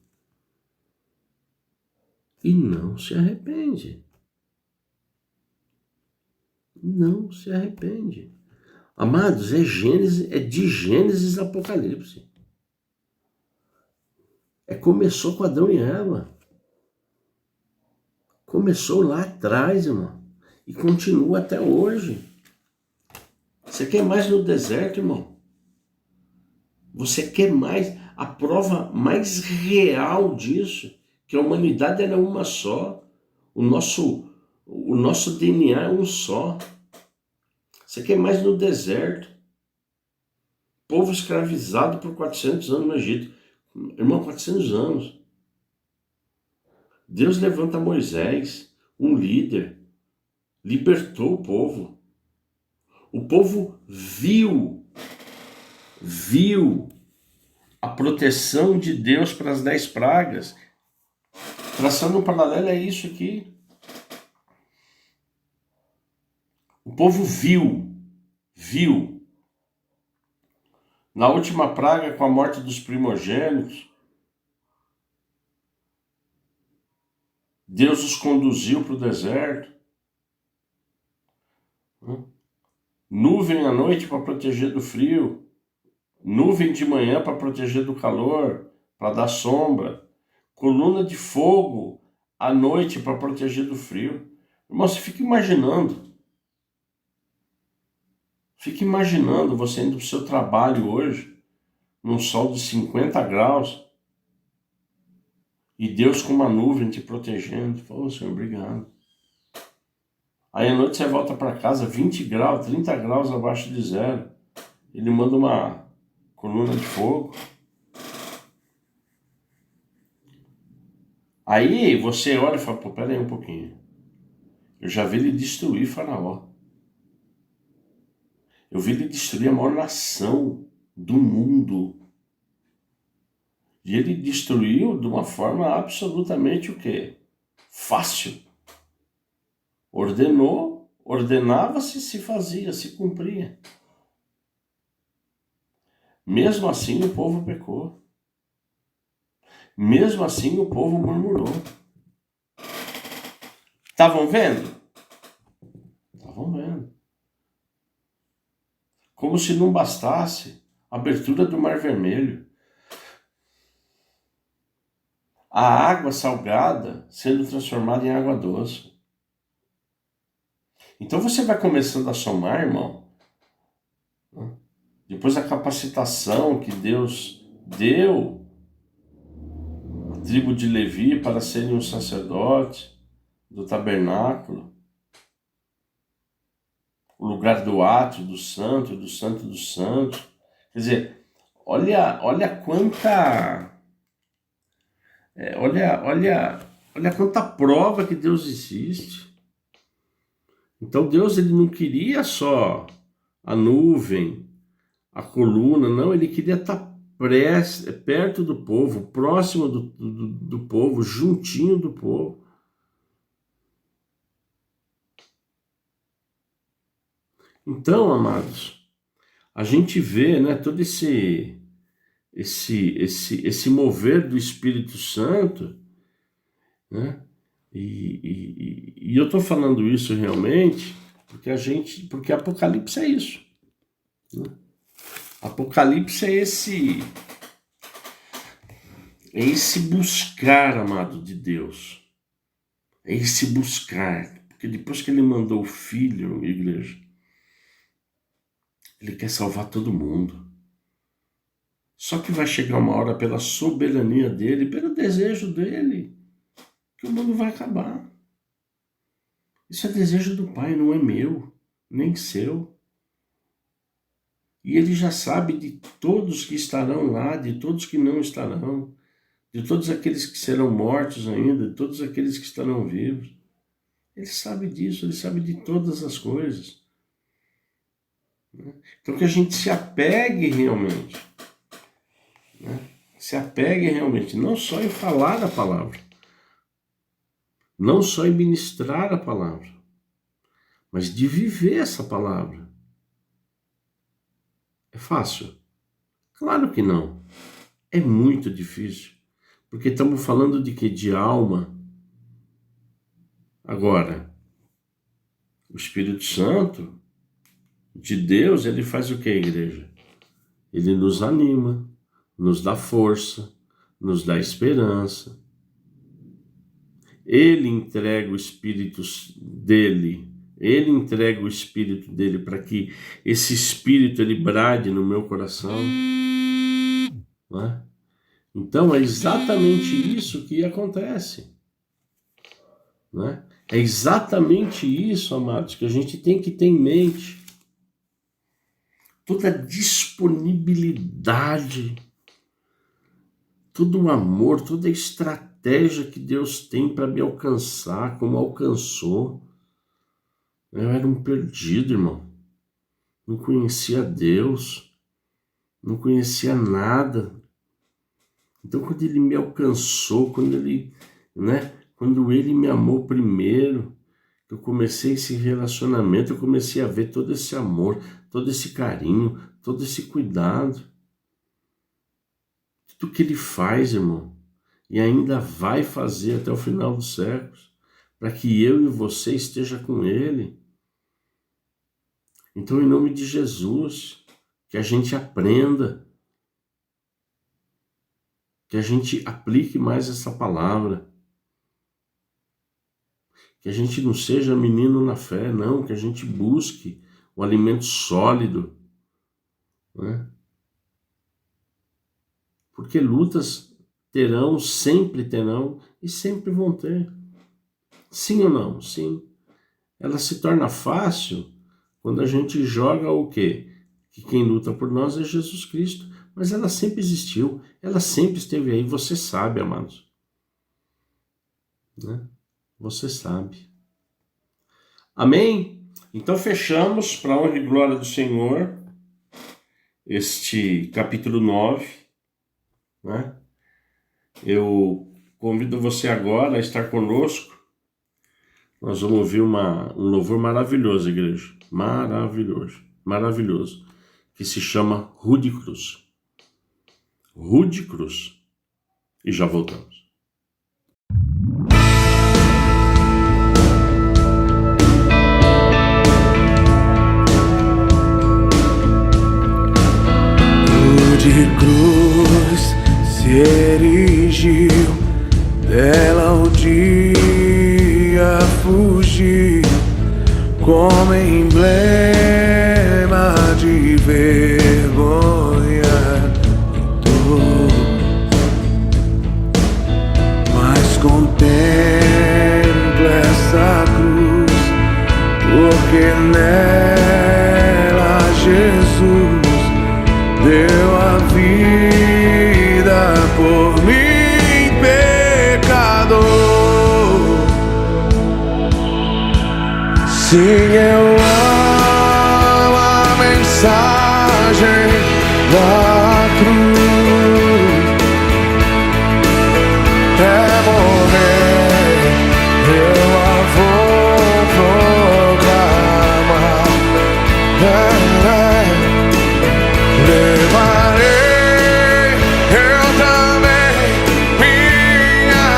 E não se arrepende. Não se arrepende. Amados, é de Gênesis a Apocalipse. Começou com Adão e Eva. Começou lá atrás, irmão. E continua até hoje. Você quer mais no deserto, irmão? Você quer mais? A prova mais real disso, que a humanidade era uma só. O nosso DNA é um só. Você quer mais no deserto? Povo escravizado por 400 anos no Egito. Irmão, 400 anos. Deus levanta Moisés, um líder, libertou o povo. O povo viu a proteção de Deus para as 10 pragas. Traçando um paralelo, é isso aqui. O povo viu. Na última praga, com a morte dos primogênitos, Deus os conduziu para o deserto. Nuvem à noite para proteger do frio. Nuvem de manhã para proteger do calor, para dar sombra. Coluna de fogo à noite para proteger do frio. Irmão, você fica imaginando. Fica imaginando você indo para o seu trabalho hoje, num sol de 50 graus, e Deus com uma nuvem te protegendo. Pô, Senhor, obrigado. Aí à noite você volta para casa, 20 graus, 30 graus abaixo de zero. Ele manda uma coluna de fogo. Aí você olha e fala, pô, pera aí um pouquinho. Eu já vi ele destruir Faraó. Eu vi ele destruir a maior nação do mundo. E ele destruiu de uma forma absolutamente o quê? Fácil. Ordenou, ordenava-se, se fazia, se cumpria. Mesmo assim o povo pecou. Mesmo assim o povo murmurou. Estavam vendo? Estavam vendo. Como se não bastasse a abertura do Mar Vermelho. a água salgada sendo transformada em água doce. Então você vai começando a somar, irmão, depois da capacitação que Deus deu à tribo de Levi para serem um sacerdote do tabernáculo, o lugar do átrio, do santo dos santos. Quer dizer, olha quanta... olha quanta prova que Deus existe. Então Deus, ele não queria só a nuvem, a coluna, não, ele queria estar perto do povo, próximo do povo, juntinho do povo. Então, amados, a gente vê, né, todo esse mover do Espírito Santo, né? E eu estou falando isso realmente porque Apocalipse é isso, né? Apocalipse é esse buscar, amado de Deus, é esse buscar, porque depois que ele mandou o Filho, igreja, ele quer salvar todo mundo. Só que vai chegar uma hora, pela soberania dele, pelo desejo dele, que o mundo vai acabar. Isso é desejo do Pai, não é meu, nem seu. E ele já sabe de todos que estarão lá, de todos que não estarão, de todos aqueles que serão mortos ainda, de todos aqueles que estarão vivos. Ele sabe disso, ele sabe de todas as coisas. Então que a gente se apegue realmente, né? Se apegue realmente, não só em falar a palavra, não só em ministrar a palavra, mas de viver essa palavra. É fácil? Claro que não. É muito difícil, porque estamos falando de quê? De alma. Agora, o Espírito Santo de Deus, ele faz o que, igreja? Ele nos anima, nos dá força, nos dá esperança. Ele entrega o Espírito dele, para que esse Espírito ele brade no meu coração, né? Então é exatamente isso que acontece, né? É exatamente isso, amados, que a gente tem que ter em mente. Toda a disponibilidade, todo o amor, toda a estratégia que Deus tem para me alcançar, como alcançou. Eu era um perdido, irmão. Não conhecia Deus, não conhecia nada. Então, quando ele me alcançou, quando ele me amou primeiro, eu comecei esse relacionamento, eu comecei a ver todo esse amor, todo esse carinho, todo esse cuidado. Tudo que ele faz, irmão, e ainda vai fazer até o final dos séculos, para que eu e você esteja com ele. Então, em nome de Jesus, que a gente aprenda, que a gente aplique mais essa palavra, que a gente não seja menino na fé, não, que a gente busque o alimento sólido, né? Porque lutas sempre terão e sempre vão ter. Sim ou não? Sim. Ela se torna fácil quando a gente joga o quê? Que quem luta por nós é Jesus Cristo. Mas ela sempre existiu, ela sempre esteve aí, você sabe, amados, né? Você sabe. Amém? Então fechamos, para a honra e glória do Senhor, este capítulo 9, né? Eu convido você agora a estar conosco. Nós vamos ouvir um louvor maravilhoso, igreja. Maravilhoso. Que se chama Rude Cruz. Rude Cruz. E já voltamos. Rude cruz se erigiu a fugir como emblema de vergonha. Mas contempla essa cruz, porque nela Jesus deu a vida por mim, pecador. Sim, eu amo a mensagem da cruz. É morrer, eu a vou proclamar. Levarei eu também minha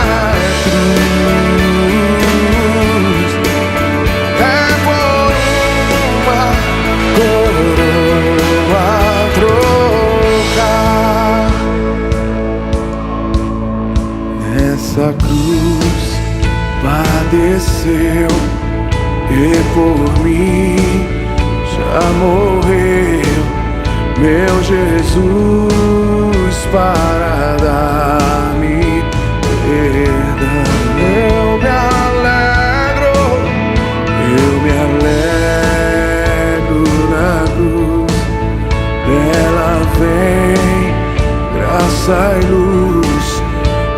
cruz. É por uma coroa trocar. Nessa cruz padeceu e por mim já morreu meu Jesus para dar-me perdão. Eu me alegro na cruz, dela vem graça e luz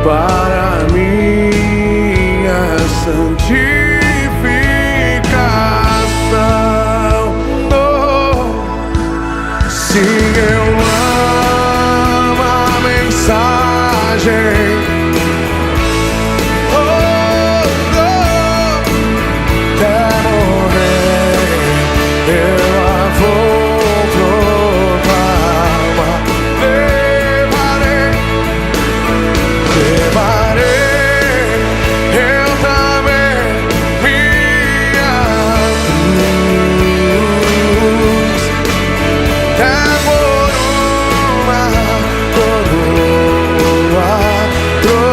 para minha santificação. Sim, eu amo a mensagem. Até morrer, eu a vou proclamar. Levarei eu também minha cruz. É por uma coroa trocar.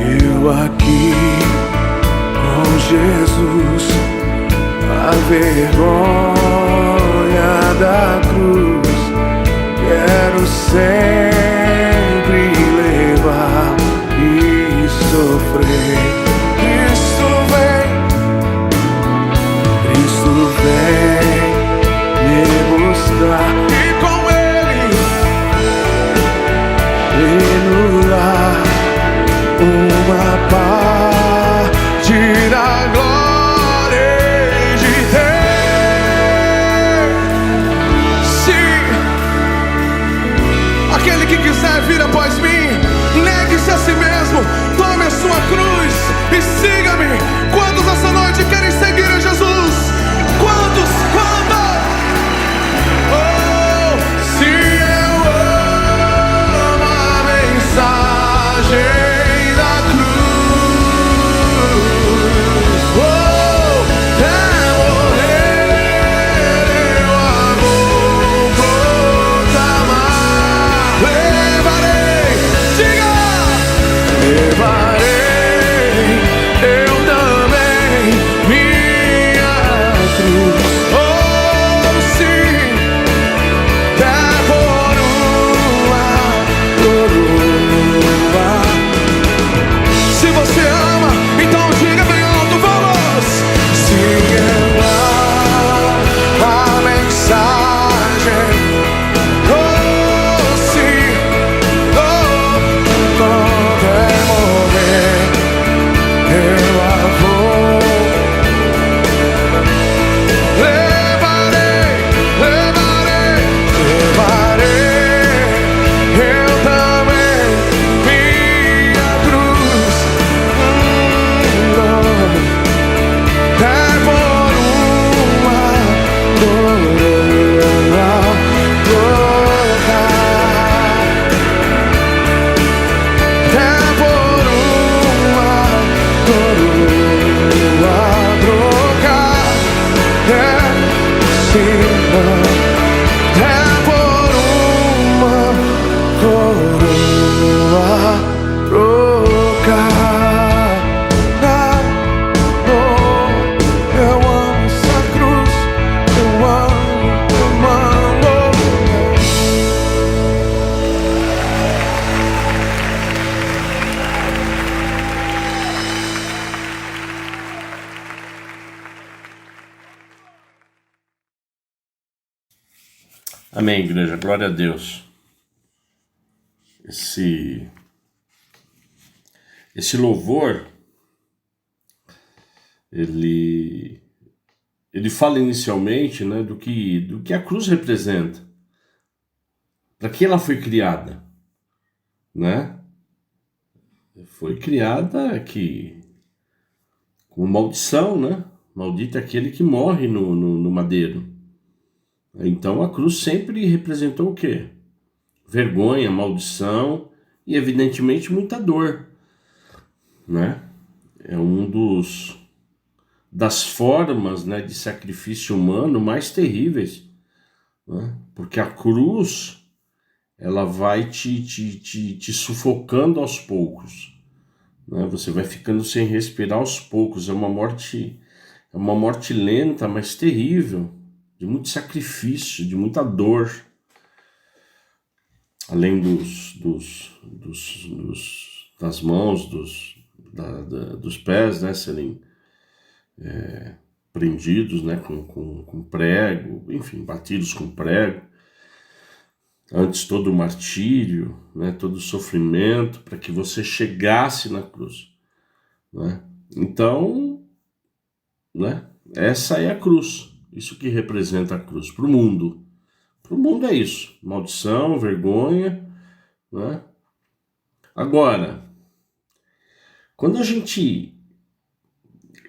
Eu aqui com Jesus, a vergonha da cruz, quero sempre levar e sofrer. Cristo vem me buscar e com Ele no lar uma parte da glória de Deus. Sim, aquele que Amém, igreja. Glória a Deus. Esse louvor, ele fala inicialmente, né, do que a cruz representa, para que ela foi criada, né? Foi criada aqui com maldição, né? Maldito é aquele que morre no madeiro. Então a cruz sempre representou o quê? Vergonha, maldição e evidentemente muita dor, né? É das formas, né, de sacrifício humano mais terríveis, né? Porque a cruz, ela vai te sufocando aos poucos, né? Você vai ficando sem respirar aos poucos. É uma morte lenta, mas terrível, de muito sacrifício, de muita dor, além das mãos, dos pés, né, serem prendidos, né, com prego, enfim, batidos com prego. Antes todo o martírio, né, todo o sofrimento, para que você chegasse na cruz, né? Então, né, essa é a cruz, isso que representa a cruz para o mundo. Para o mundo é isso, maldição, vergonha, né? Agora, quando a gente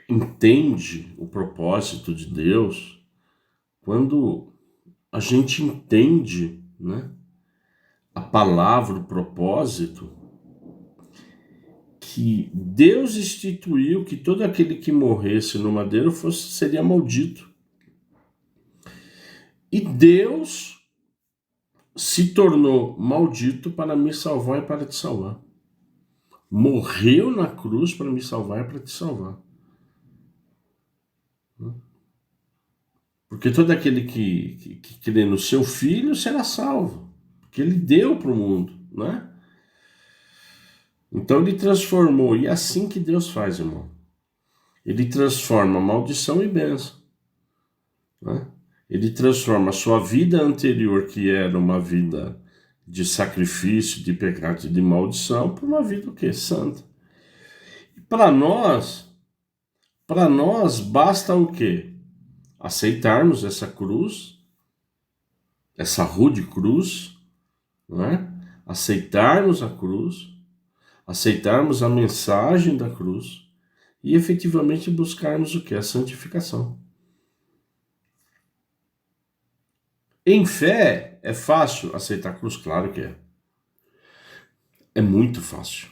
entende o propósito de Deus, quando a gente entende, né, a palavra, o propósito, que Deus instituiu que todo aquele que morresse no madeiro seria maldito. E Deus se tornou maldito para me salvar e para te salvar. Morreu na cruz para me salvar e para te salvar. Porque todo aquele que crê no seu Filho será salvo. Porque ele deu para o mundo, né? Então ele transformou, e é assim que Deus faz, irmão. Ele transforma maldição em bênção, né? Ele transforma a sua vida anterior, que era uma vida de sacrifício, de pecado e de maldição, para uma vida o quê? Santa. E para nós basta o quê? Aceitarmos essa cruz, essa rude cruz, né? Aceitarmos a cruz, aceitarmos a mensagem da cruz e efetivamente buscarmos o que? A santificação. Em fé, é fácil aceitar a cruz? Claro que é. É muito fácil.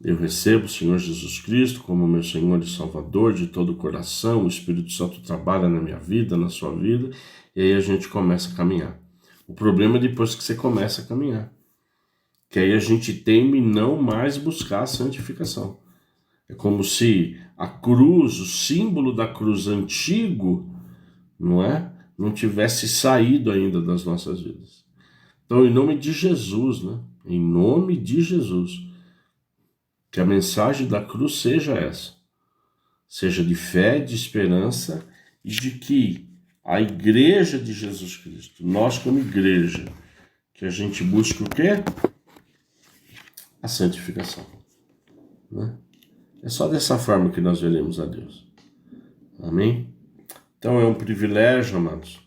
Eu recebo o Senhor Jesus Cristo como meu Senhor e Salvador de todo o coração, o Espírito Santo trabalha na minha vida, na sua vida, e aí a gente começa a caminhar. O problema é depois que você começa a caminhar, que aí a gente teme em não mais buscar a santificação. É como se a cruz, o símbolo da cruz antigo, não tivesse saído ainda das nossas vidas. Então, em nome de Jesus, né? Em nome de Jesus, que a mensagem da cruz seja essa. Seja de fé, de esperança e de que a igreja de Jesus Cristo, nós como igreja, que a gente busque o quê? A santificação, né? É só dessa forma que nós veremos a Deus. Amém? Então é um privilégio, amados.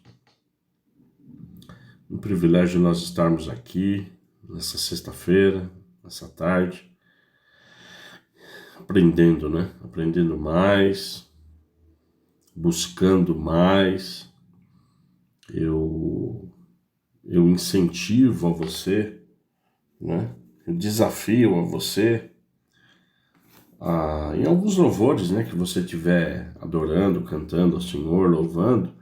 Um privilégio nós estarmos aqui nessa sexta-feira, nessa tarde, aprendendo, né? Aprendendo mais, buscando mais. Eu incentivo a você, né? Eu desafio a você, em alguns louvores, né, que você estiver adorando, cantando ao Senhor, louvando,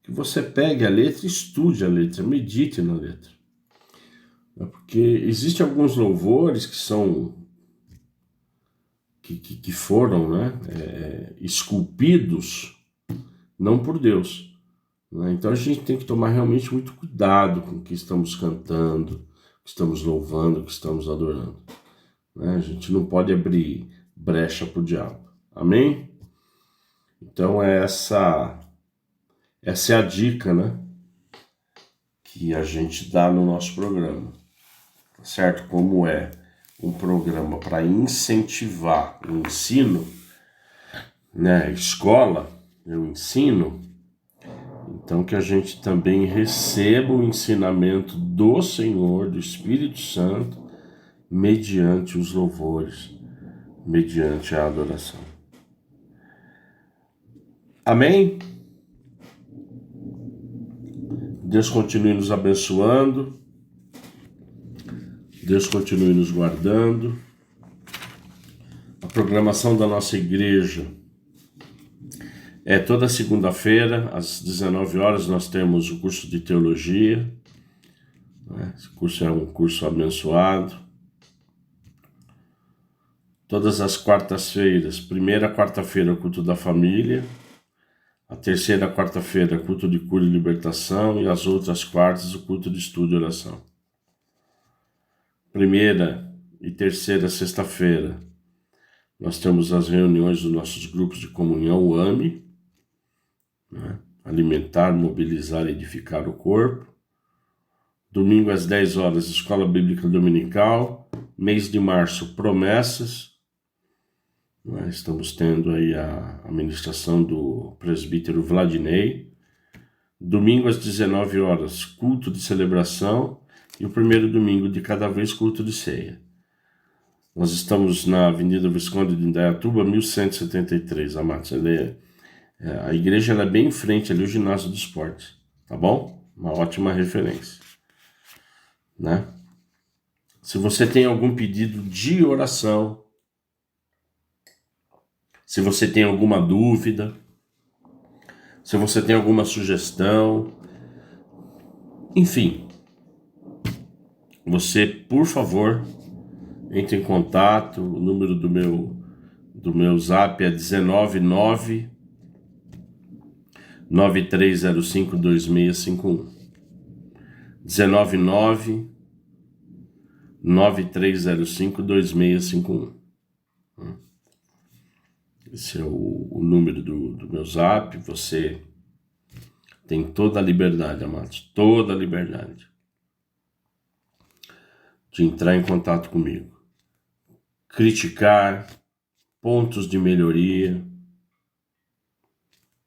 que você pegue a letra e estude a letra, medite na letra. Porque existem alguns louvores que são que foram, né, esculpidos não por Deus, né? Então a gente tem que tomar realmente muito cuidado com o que estamos cantando, o que estamos louvando, o que estamos adorando, né? A gente não pode abrir brecha para o diabo. Amém? Então essa é a dica, né? que a gente dá no nosso programa, certo? Como é um programa para incentivar o ensino, né? Escola, eu ensino, então que a gente também receba o ensinamento do Senhor, do Espírito Santo, mediante os louvores, mediante a adoração. Amém? Deus continue nos abençoando, Deus continue nos guardando. A programação da nossa igreja é toda segunda-feira, às 19 horas, nós temos o curso de teologia. Esse curso é um curso abençoado. Todas as quartas-feiras, primeira quarta-feira, o culto da família. A terceira quarta-feira, culto de cura e libertação. E as outras quartas, o culto de estudo e oração. Primeira e terceira sexta-feira, nós temos as reuniões dos nossos grupos de comunhão, o AME, né? Alimentar, mobilizar e edificar o corpo. Domingo às 10 horas, Escola Bíblica Dominical. Mês de março, promessas. Estamos tendo aí a ministração do presbítero Vladinei. Domingo às 19 horas, culto de celebração. E o primeiro domingo de cada vez, culto de ceia. Nós estamos na Avenida Visconde de Indaiatuba, 1173, amados. A igreja é bem em frente ali, o ginásio do esporte, tá bom? Uma ótima referência, né? Se você tem algum pedido de oração, se você tem alguma dúvida, se você tem alguma sugestão, enfim, você, por favor, entre em contato. O número do meu zap é 199 9305 2651. 199 9305 2651. Esse é o número do meu zap. Você tem toda a liberdade, amados, toda a liberdade de entrar em contato comigo, criticar, pontos de melhoria,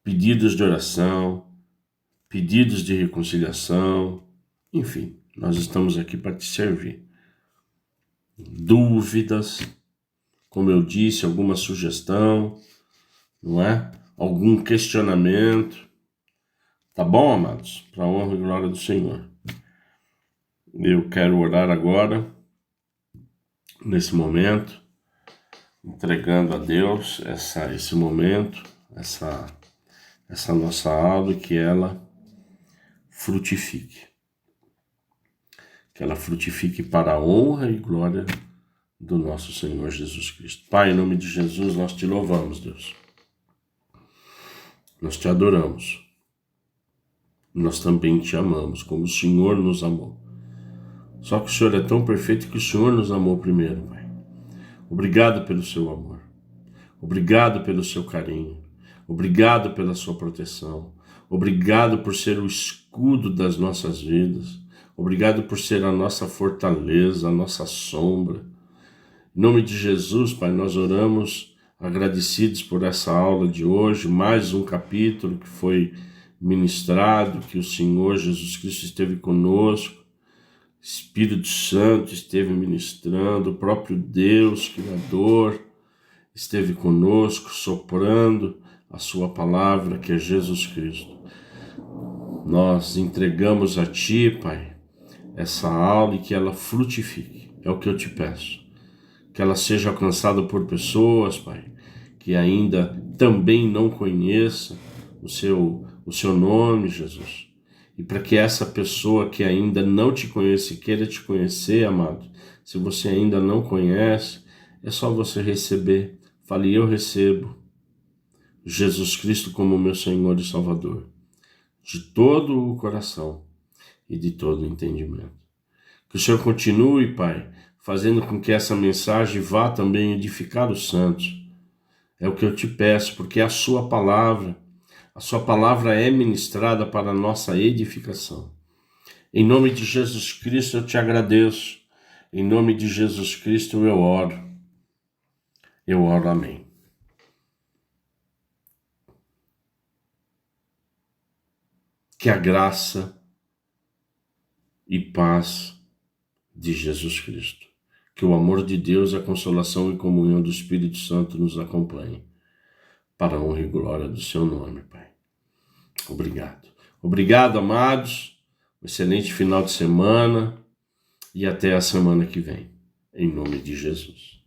pedidos de oração, pedidos de reconciliação, enfim, nós estamos aqui para te servir. Dúvidas, como eu disse, alguma sugestão, não é? Algum questionamento, tá bom, amados? Para a honra e glória do Senhor. Eu quero orar agora, nesse momento, entregando a Deus esse momento, essa nossa aula, que ela frutifique. Que ela frutifique para a honra e glória do nosso Senhor Jesus Cristo. Pai, em nome de Jesus, nós te louvamos, Deus. Nós te adoramos. Nós também te amamos, como o Senhor nos amou. Só que o Senhor é tão perfeito que o Senhor nos amou primeiro, Pai. Obrigado pelo seu amor. Obrigado pelo seu carinho. Obrigado pela sua proteção. Obrigado por ser o escudo das nossas vidas. Obrigado por ser a nossa fortaleza, a nossa sombra. Em nome de Jesus, Pai, nós oramos agradecidos por essa aula de hoje, mais um capítulo que foi ministrado, que o Senhor Jesus Cristo esteve conosco. Espírito Santo esteve ministrando, o próprio Deus, Criador, esteve conosco, soprando a sua palavra, que é Jesus Cristo. Nós entregamos a Ti, Pai, essa aula e que ela frutifique. É o que eu te peço. Que ela seja alcançada por pessoas, Pai, que ainda também não conheçam o seu nome, Jesus. E para que essa pessoa que ainda não te conhece, queira te conhecer, amado, se você ainda não conhece, é só você receber. Fale, eu recebo Jesus Cristo como meu Senhor e Salvador, de todo o coração e de todo o entendimento. Que o Senhor continue, Pai, fazendo com que essa mensagem vá também edificar os santos. É o que eu te peço, porque a sua palavra é ministrada para a nossa edificação. Em nome de Jesus Cristo eu te agradeço. Em nome de Jesus Cristo eu oro. Eu oro, amém. Que a graça e paz de Jesus Cristo, que o amor de Deus, a consolação e comunhão do Espírito Santo nos acompanhe, para a honra e glória do seu nome, Pai. Obrigado. Obrigado, amados. Um excelente final de semana e até a semana que vem. Em nome de Jesus.